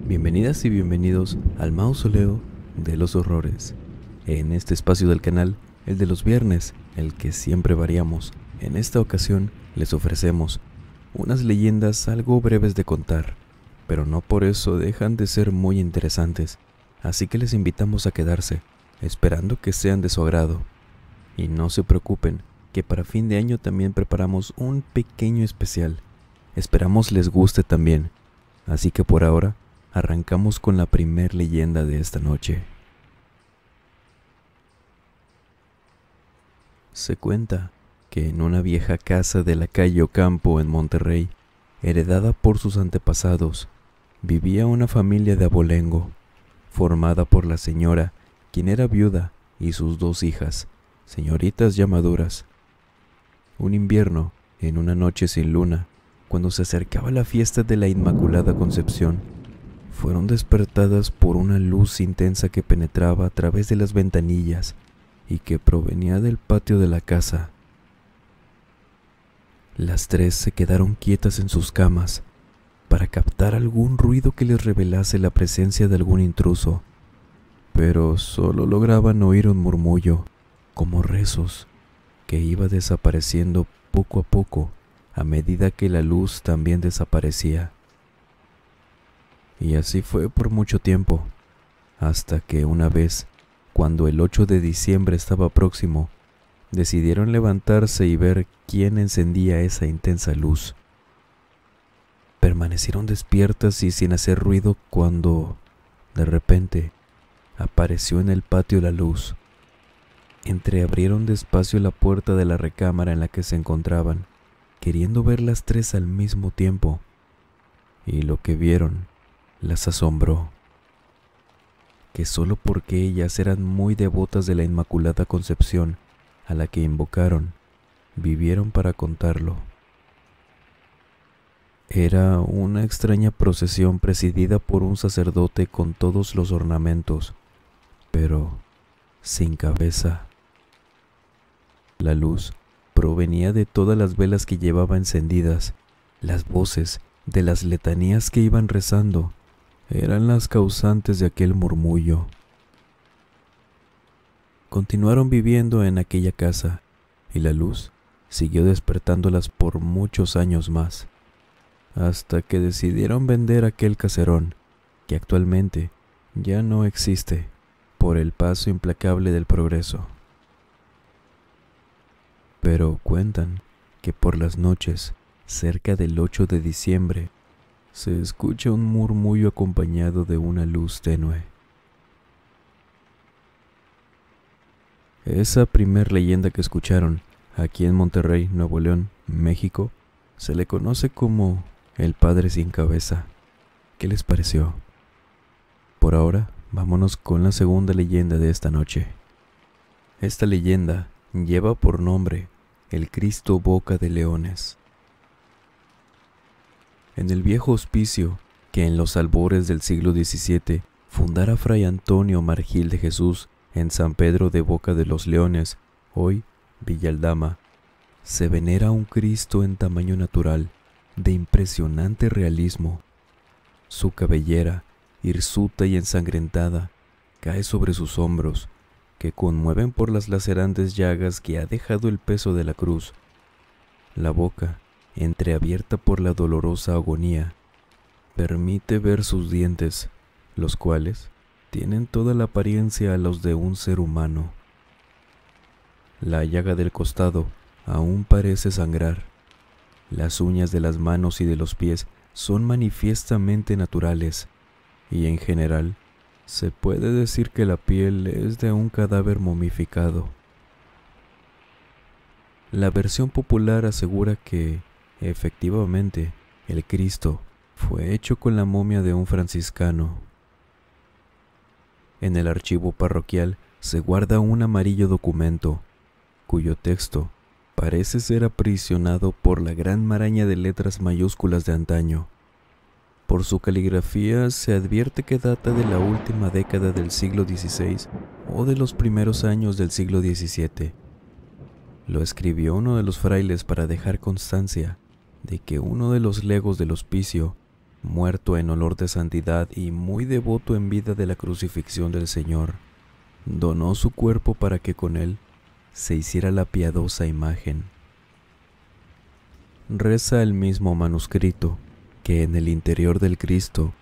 Bienvenidas y bienvenidos al Mausoleo de los Horrores. En este espacio del canal, el de los viernes, el que siempre variamos, en esta ocasión les ofrecemos unas leyendas algo breves de contar, pero no por eso dejan de ser muy interesantes, así que les invitamos a quedarse, esperando que sean de su agrado. Y no se preocupen, que para fin de año también preparamos un pequeño especial. Esperamos les guste también, así que por ahora arrancamos con la primer leyenda de esta noche. Se cuenta que en una vieja casa de la calle Ocampo en Monterrey, heredada por sus antepasados, vivía una familia de abolengo, formada por la señora, quien era viuda, y sus dos hijas, señoritas ya maduras. Un invierno, en una noche sin luna, cuando se acercaba la fiesta de la Inmaculada Concepción, fueron despertadas por una luz intensa que penetraba a través de las ventanillas y que provenía del patio de la casa. Las tres se quedaron quietas en sus camas para captar algún ruido que les revelase la presencia de algún intruso, pero solo lograban oír un murmullo, como rezos, que iba desapareciendo poco a poco a medida que la luz también desaparecía. Y así fue por mucho tiempo, hasta que una vez, cuando el 8 de diciembre estaba próximo, decidieron levantarse y ver quién encendía esa intensa luz. Permanecieron despiertas y sin hacer ruido cuando, de repente, apareció en el patio la luz. Entreabrieron despacio la puerta de la recámara en la que se encontraban, queriendo ver las tres al mismo tiempo, y lo que vieron las asombró. Que solo porque ellas eran muy devotas de la Inmaculada Concepción, a la que invocaron, vivieron para contarlo. Era una extraña procesión presidida por un sacerdote con todos los ornamentos, pero sin cabeza. La luz provenía de todas las velas que llevaba encendidas. Las voces de las letanías que iban rezando eran las causantes de aquel murmullo. Continuaron viviendo en aquella casa y la luz siguió despertándolas por muchos años más, hasta que decidieron vender aquel caserón, que actualmente ya no existe por el paso implacable del progreso. Pero cuentan que por las noches, cerca del 8 de diciembre, se escucha un murmullo acompañado de una luz tenue. Esa primer leyenda que escucharon aquí en Monterrey, Nuevo León, México, se le conoce como el Padre Sin Cabeza. ¿Qué les pareció? Por ahora, vámonos con la segunda leyenda de esta noche. Esta leyenda lleva por nombre el Cristo Boca de Leones. En el viejo hospicio que en los albores del siglo XVII fundara Fray Antonio Margil de Jesús en San Pedro de Boca de los Leones, hoy Villa Aldama, se venera un Cristo en tamaño natural, de impresionante realismo. Su cabellera, hirsuta y ensangrentada, cae sobre sus hombros, que conmueven por las lacerantes llagas que ha dejado el peso de la cruz. La boca, entreabierta por la dolorosa agonía, permite ver sus dientes, los cuales tienen toda la apariencia a los de un ser humano. La llaga del costado aún parece sangrar. Las uñas de las manos y de los pies son manifiestamente naturales, y en general se puede decir que la piel es de un cadáver momificado. La versión popular asegura que, efectivamente, el Cristo fue hecho con la momia de un franciscano. En el archivo parroquial se guarda un amarillo documento, cuyo texto parece ser aprisionado por la gran maraña de letras mayúsculas de antaño. Por su caligrafía se advierte que data de la última década del siglo XVI o de los primeros años del siglo XVII. Lo escribió uno de los frailes para dejar constancia de que uno de los legos del hospicio muerto en olor de santidad y muy devoto en vida de la crucifixión del Señor, donó su cuerpo para que con él se hiciera la piadosa imagen. Reza el mismo manuscrito que en el interior del Cristo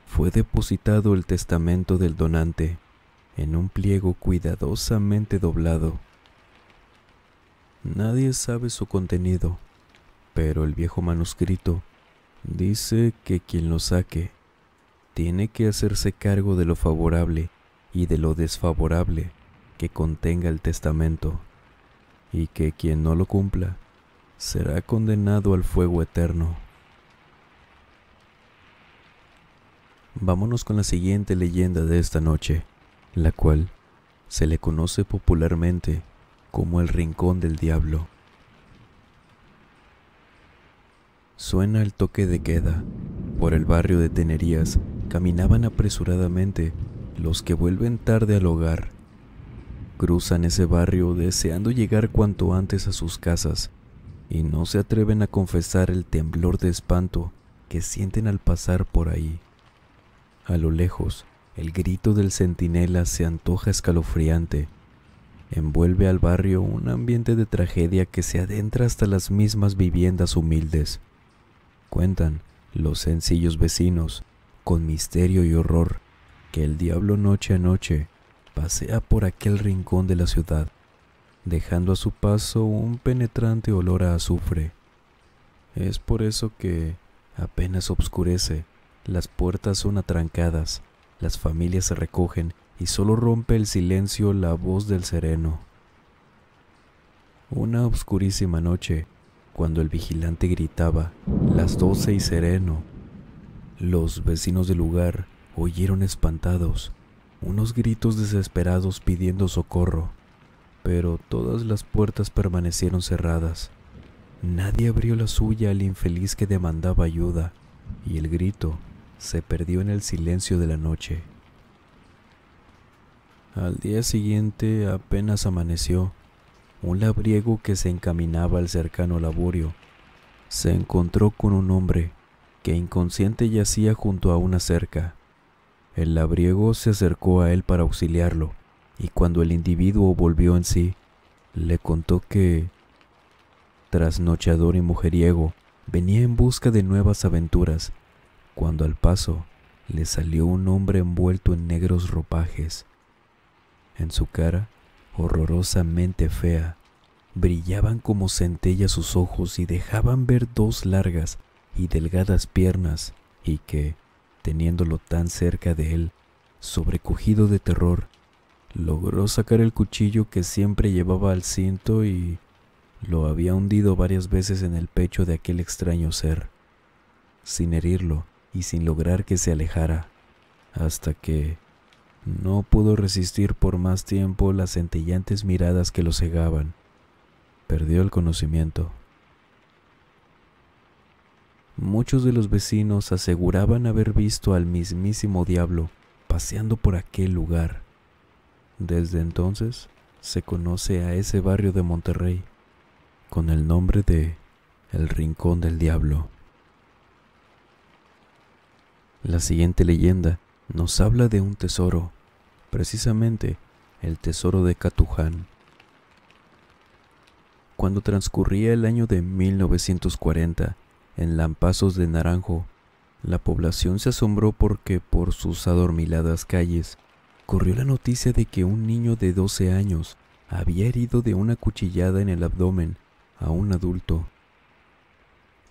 fue depositado el testamento del donante en un pliego cuidadosamente doblado. Nadie sabe su contenido, pero el viejo manuscrito dice que quien lo saque tiene que hacerse cargo de lo favorable y de lo desfavorable que contenga el testamento, y que quien no lo cumpla será condenado al fuego eterno. Vámonos con la siguiente leyenda de esta noche, la cual se le conoce popularmente como el Rincón del Diablo. Suena el toque de queda. Por el barrio de Tenerías caminaban apresuradamente los que vuelven tarde al hogar. Cruzan ese barrio deseando llegar cuanto antes a sus casas y no se atreven a confesar el temblor de espanto que sienten al pasar por ahí. A lo lejos, el grito del centinela se antoja escalofriante. Envuelve al barrio un ambiente de tragedia que se adentra hasta las mismas viviendas humildes. Cuentan los sencillos vecinos, con misterio y horror, que el diablo noche a noche pasea por aquel rincón de la ciudad, dejando a su paso un penetrante olor a azufre. Es por eso que, apenas oscurece, las puertas son atrancadas, las familias se recogen y solo rompe el silencio la voz del sereno. Una oscurísima noche, cuando el vigilante gritaba las 12 y sereno, los vecinos del lugar oyeron espantados unos gritos desesperados pidiendo socorro, pero todas las puertas permanecieron cerradas. Nadie abrió la suya al infeliz que demandaba ayuda, y el grito se perdió en el silencio de la noche. Al día siguiente, apenas amaneció, un labriego que se encaminaba al cercano laborio se encontró con un hombre que inconsciente yacía junto a una cerca. El labriego se acercó a él para auxiliarlo, y cuando el individuo volvió en sí, le contó que, trasnochador y mujeriego, venía en busca de nuevas aventuras, cuando al paso le salió un hombre envuelto en negros ropajes. En su cara, horrorosamente fea, brillaban como centellas sus ojos y dejaban ver 2 largas y delgadas piernas, y que, teniéndolo tan cerca de él, sobrecogido de terror, logró sacar el cuchillo que siempre llevaba al cinto y lo había hundido varias veces en el pecho de aquel extraño ser, sin herirlo y sin lograr que se alejara, hasta que no pudo resistir por más tiempo las centellantes miradas que lo cegaban. Perdió el conocimiento. Muchos de los vecinos aseguraban haber visto al mismísimo diablo paseando por aquel lugar. Desde entonces se conoce a ese barrio de Monterrey con el nombre de El Rincón del Diablo. La siguiente leyenda nos habla de un tesoro, precisamente el tesoro de Catuján. Cuando transcurría el año de 1940, en Lampazos de Naranjo, la población se asombró porque por sus adormiladas calles corrió la noticia de que un niño de 12 años había herido de una cuchillada en el abdomen a un adulto.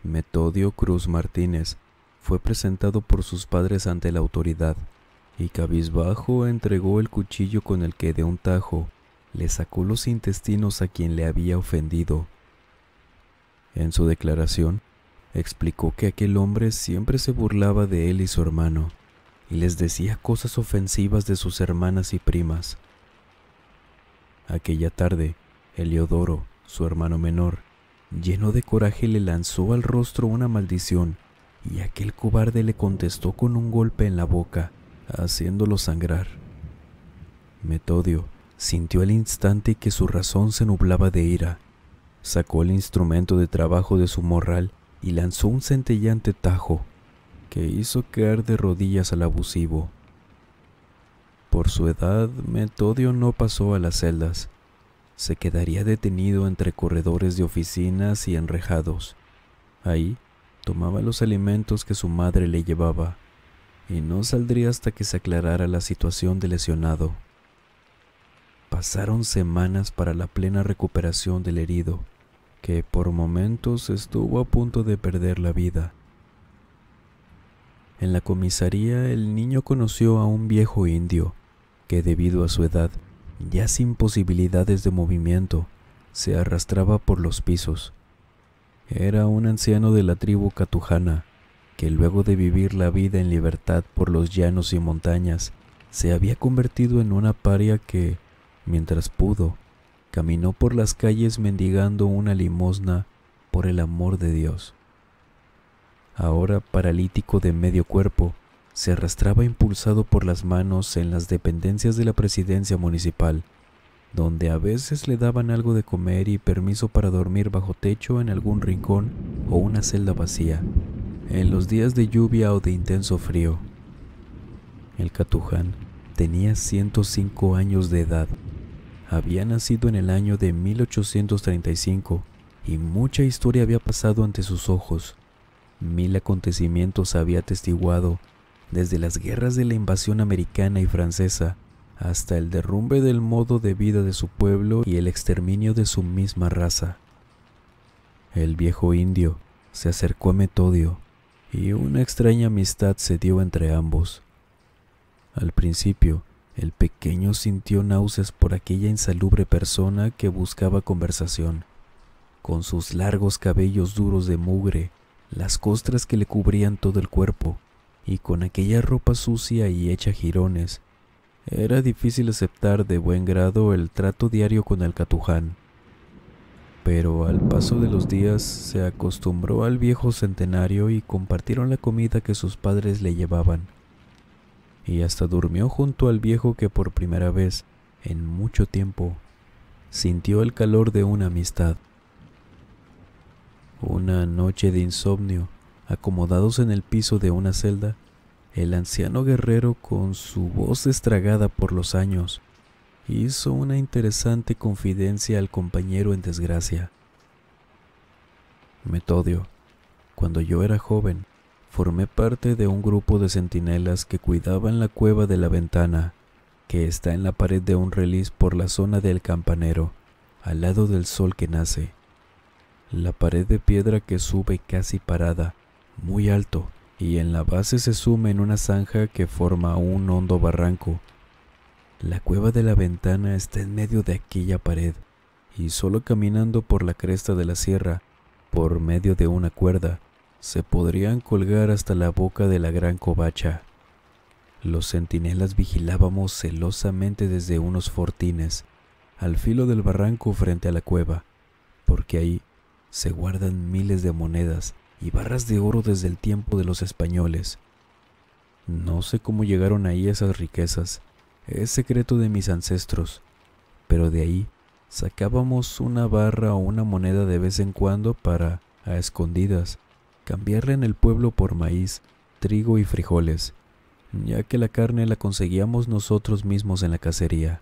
Metodio Cruz Martínez fue presentado por sus padres ante la autoridad y cabizbajo entregó el cuchillo con el que de un tajo le sacó los intestinos a quien le había ofendido. En su declaración, explicó que aquel hombre siempre se burlaba de él y su hermano, y les decía cosas ofensivas de sus hermanas y primas. Aquella tarde, Eliodoro, su hermano menor, lleno de coraje le lanzó al rostro una maldición, y aquel cobarde le contestó con un golpe en la boca, haciéndolo sangrar. Metodio sintió al instante que su razón se nublaba de ira. Sacó el instrumento de trabajo de su morral y lanzó un centellante tajo. que hizo caer de rodillas al abusivo. Por su edad, Metodio no pasó a las celdas. Se quedaría detenido entre corredores de oficinas y enrejados. Ahí tomaba los alimentos que su madre le llevaba y no saldría hasta que se aclarara la situación del lesionado. Pasaron semanas para la plena recuperación del herido, que por momentos estuvo a punto de perder la vida. En la comisaría, el niño conoció a un viejo indio que, debido a su edad, ya sin posibilidades de movimiento, se arrastraba por los pisos. Era un anciano de la tribu Catujana, que luego de vivir la vida en libertad por los llanos y montañas, se había convertido en una paria que, mientras pudo, caminó por las calles mendigando una limosna por el amor de Dios. Ahora paralítico de medio cuerpo, se arrastraba impulsado por las manos en las dependencias de la presidencia municipal, donde a veces le daban algo de comer y permiso para dormir bajo techo en algún rincón o una celda vacía, en los días de lluvia o de intenso frío. El Catuján tenía 105 años de edad. Había nacido en el año de 1835 y mucha historia había pasado ante sus ojos. 1000 acontecimientos había atestiguado, desde las guerras de la invasión americana y francesa hasta el derrumbe del modo de vida de su pueblo y el exterminio de su misma raza. El viejo indio se acercó a Metodio y una extraña amistad se dio entre ambos. Al principio, el pequeño sintió náuseas por aquella insalubre persona que buscaba conversación. Con sus largos cabellos duros de mugre, las costras que le cubrían todo el cuerpo, y con aquella ropa sucia y hecha jirones, era difícil aceptar de buen grado el trato diario con el Catuján. Pero al paso de los días se acostumbró al viejo centenario y compartieron la comida que sus padres le llevaban. Y hasta durmió junto al viejo que por primera vez, en mucho tiempo, sintió el calor de una amistad. Una noche de insomnio, acomodados en el piso de una celda, el anciano guerrero, con su voz estragada por los años, hizo una interesante confidencia al compañero en desgracia. Metodio, cuando yo era joven, formé parte de un grupo de centinelas que cuidaban la cueva de la ventana, que está en la pared de un relis por la zona del campanero, al lado del sol que nace. La pared de piedra que sube casi parada, muy alto, y en la base se suma en una zanja que forma un hondo barranco. La cueva de la ventana está en medio de aquella pared, y solo caminando por la cresta de la sierra, por medio de una cuerda, se podrían colgar hasta la boca de la gran covacha. Los centinelas vigilábamos celosamente desde unos fortines, al filo del barranco frente a la cueva, porque ahí se guardan miles de monedas y barras de oro desde el tiempo de los españoles. No sé cómo llegaron ahí esas riquezas, es secreto de mis ancestros, pero de ahí sacábamos una barra o una moneda de vez en cuando para, a escondidas, cambiarla en el pueblo por maíz, trigo y frijoles, ya que la carne la conseguíamos nosotros mismos en la cacería.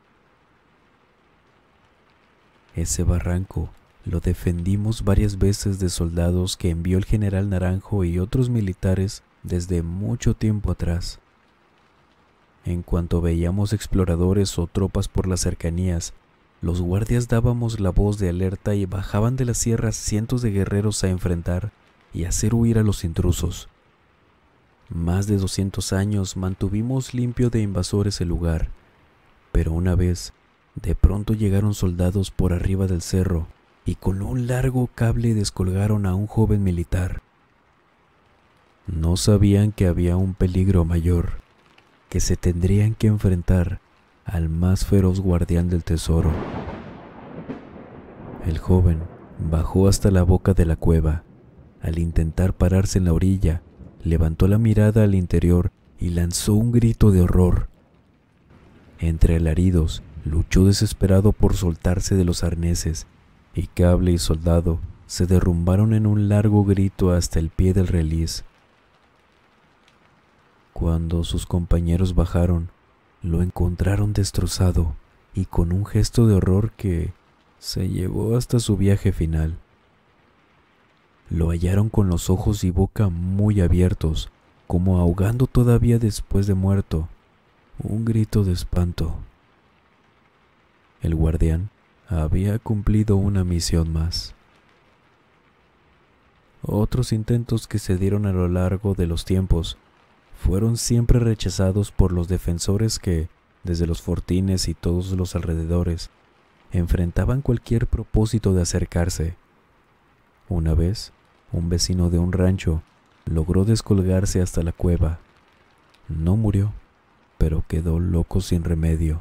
Ese barranco lo defendimos varias veces de soldados que envió el general Naranjo y otros militares desde mucho tiempo atrás. En cuanto veíamos exploradores o tropas por las cercanías, los guardias dábamos la voz de alerta y bajaban de las sierras cientos de guerreros a enfrentar y hacer huir a los intrusos. Más de 200 años mantuvimos limpio de invasores el lugar, pero una vez, de pronto llegaron soldados por arriba del cerro y con un largo cable descolgaron a un joven militar. No sabían que había un peligro mayor, que se tendrían que enfrentar al más feroz guardián del tesoro. El joven bajó hasta la boca de la cueva. Al intentar pararse en la orilla, levantó la mirada al interior y lanzó un grito de horror. Entre alaridos, luchó desesperado por soltarse de los arneses, y cable y soldado se derrumbaron en un largo grito hasta el pie del relis. Cuando sus compañeros bajaron, lo encontraron destrozado y con un gesto de horror que se llevó hasta su viaje final. Lo hallaron con los ojos y boca muy abiertos, como ahogando todavía después de muerto. Un grito de espanto. El guardián había cumplido una misión más. Otros intentos que se dieron a lo largo de los tiempos fueron siempre rechazados por los defensores que, desde los fortines y todos los alrededores, enfrentaban cualquier propósito de acercarse. Una vez, un vecino de un rancho logró descolgarse hasta la cueva. No murió, pero quedó loco sin remedio.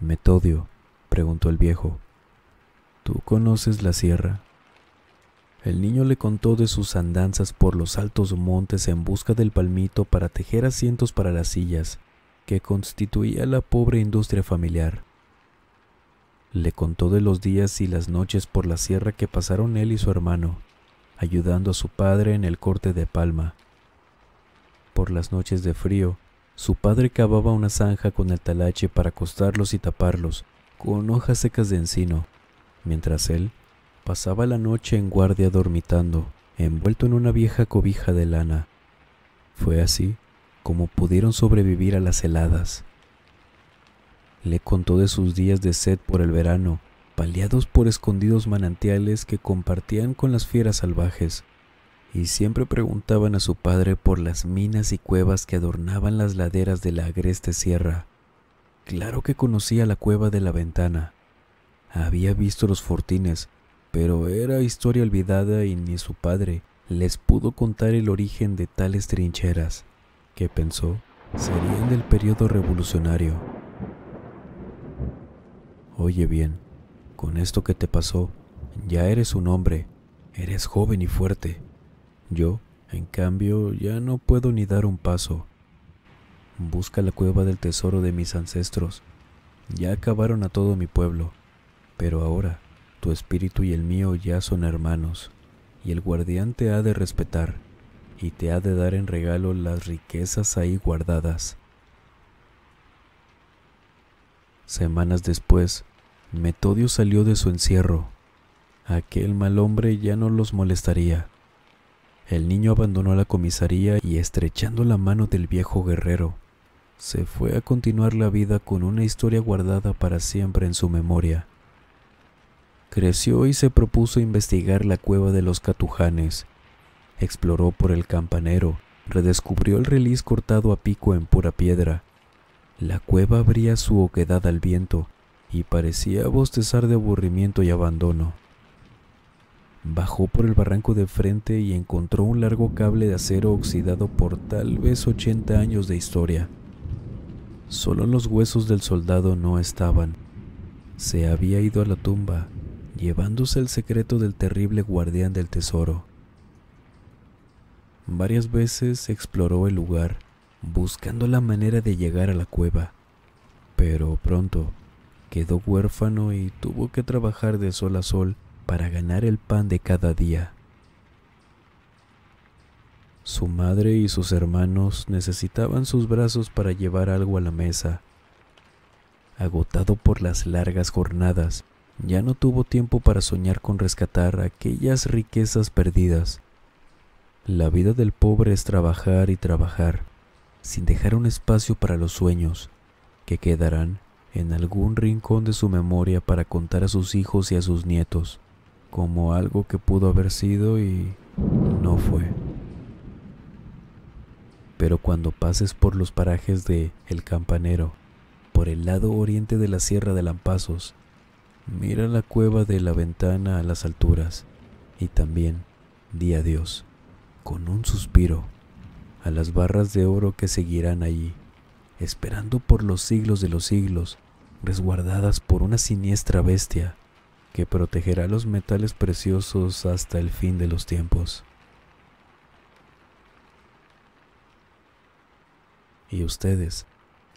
«Metodio», preguntó el viejo, «¿tú conoces la sierra?». El niño le contó de sus andanzas por los altos montes en busca del palmito para tejer asientos para las sillas, que constituía la pobre industria familiar. Le contó de los días y las noches por la sierra que pasaron él y su hermano, ayudando a su padre en el corte de palma. Por las noches de frío, su padre cavaba una zanja con el talache para acostarlos y taparlos con hojas secas de encino, mientras él pasaba la noche en guardia dormitando, envuelto en una vieja cobija de lana. Fue así como pudieron sobrevivir a las heladas. Le contó de sus días de sed por el verano, paliados por escondidos manantiales que compartían con las fieras salvajes, y siempre preguntaban a su padre por las minas y cuevas que adornaban las laderas de la agreste sierra. Claro que conocía la cueva de la Ventana. Había visto los fortines, pero era historia olvidada y ni su padre les pudo contar el origen de tales trincheras, que pensó serían del periodo revolucionario. «Oye bien, con esto que te pasó, ya eres un hombre, eres joven y fuerte. Yo, en cambio, ya no puedo ni dar un paso. Busca la cueva del tesoro de mis ancestros. Ya acabaron a todo mi pueblo, pero ahora tu espíritu y el mío ya son hermanos, y el guardián te ha de respetar, y te ha de dar en regalo las riquezas ahí guardadas». Semanas después, Metodio salió de su encierro. Aquel mal hombre ya no los molestaría. El niño abandonó la comisaría y, estrechando la mano del viejo guerrero, se fue a continuar la vida con una historia guardada para siempre en su memoria. Creció y se propuso investigar la cueva de los Catujanes. Exploró por el Campanero, redescubrió el Relis cortado a pico en pura piedra. La cueva abría su oquedad al viento y parecía bostezar de aburrimiento y abandono. Bajó por el barranco de frente y encontró un largo cable de acero oxidado por tal vez 80 años de historia. Solo los huesos del soldado no estaban. Se había ido a la tumba, llevándose el secreto del terrible guardián del tesoro. Varias veces exploró el lugar, buscando la manera de llegar a la cueva, pero pronto quedó huérfano y tuvo que trabajar de sol a sol para ganar el pan de cada día. Su madre y sus hermanos necesitaban sus brazos para llevar algo a la mesa. Agotado por las largas jornadas, ya no tuvo tiempo para soñar con rescatar aquellas riquezas perdidas. La vida del pobre es trabajar y trabajar, sin dejar un espacio para los sueños, que quedarán en algún rincón de su memoria para contar a sus hijos y a sus nietos, como algo que pudo haber sido y no fue. Pero cuando pases por los parajes de El Campanero, por el lado oriente de la Sierra de Lampazos, mira la cueva de la Ventana a las alturas y también di adiós, con un suspiro, a las barras de oro que seguirán allí, esperando por los siglos de los siglos, resguardadas por una siniestra bestia que protegerá los metales preciosos hasta el fin de los tiempos. ¿Y ustedes,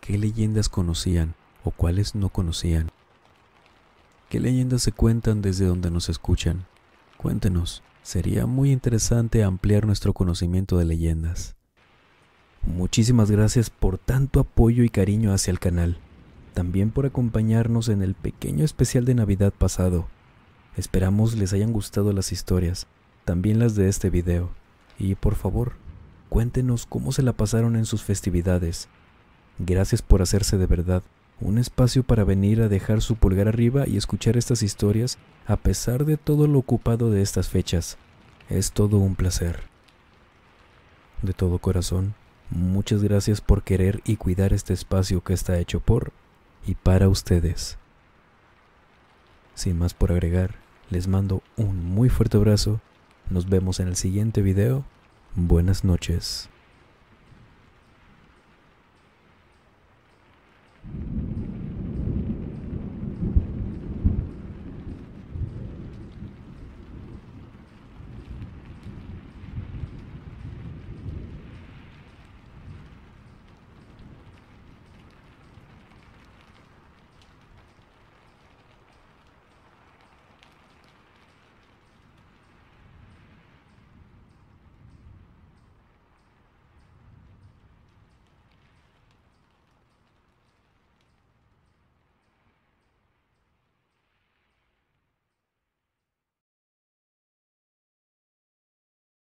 qué leyendas conocían o cuáles no conocían? ¿Qué leyendas se cuentan desde donde nos escuchan? Cuéntenos, sería muy interesante ampliar nuestro conocimiento de leyendas. Muchísimas gracias por tanto apoyo y cariño hacia el canal, también por acompañarnos en el pequeño especial de Navidad pasado. Esperamos les hayan gustado las historias, también las de este video, y por favor, cuéntenos cómo se la pasaron en sus festividades. Gracias por hacerse de verdad un espacio para venir a dejar su pulgar arriba y escuchar estas historias a pesar de todo lo ocupado de estas fechas. Es todo un placer. De todo corazón, muchas gracias por querer y cuidar este espacio que está hecho por y para ustedes. Sin más por agregar, les mando un muy fuerte abrazo. Nos vemos en el siguiente video. Buenas noches.